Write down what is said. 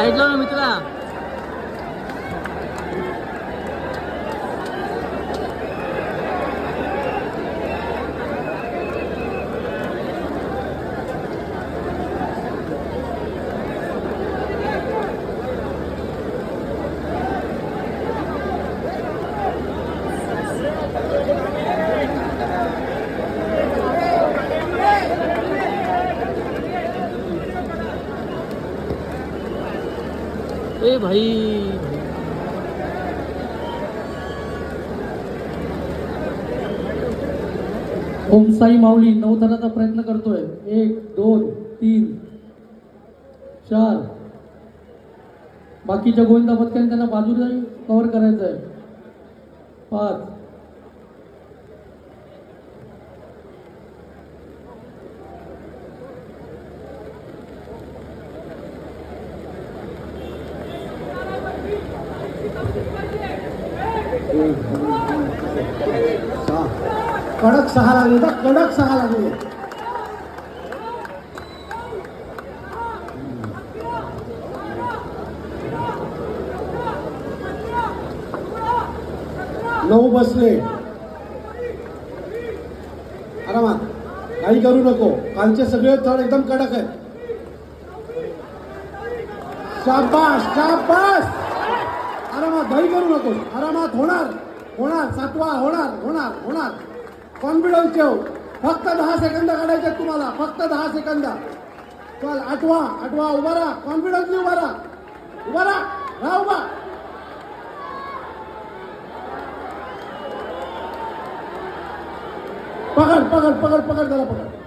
साईडला ना मित्रा. ए भाई ओम साई माऊली नवथराचा प्रयत्न करतोय. 1 2 3 4. बाकीच्या गोविंदा पथकाने त्यांना बाजूला कव्हर करायचं आहे. 5. कडक 6 लागले तर कडक 6 लागले. नऊ बसले. आरामात काही करू नको. कालचे सगळे तळ एकदम कडक आहेत. शाबास शाबास. आरामात घाई करू नको. आरामात होणार होणार. 7वा होणार होणार होणार. कॉन्फिडन्स ठेव. फक्त 10 सेकंद काढायचे तुम्हाला. फक्त 10 सेकंद. चल 8वा उभा राहा. कॉन्फिडन्सली उभा राहा. उभा राहा उभा. पकड पकड पकड पकड त्याला पकड.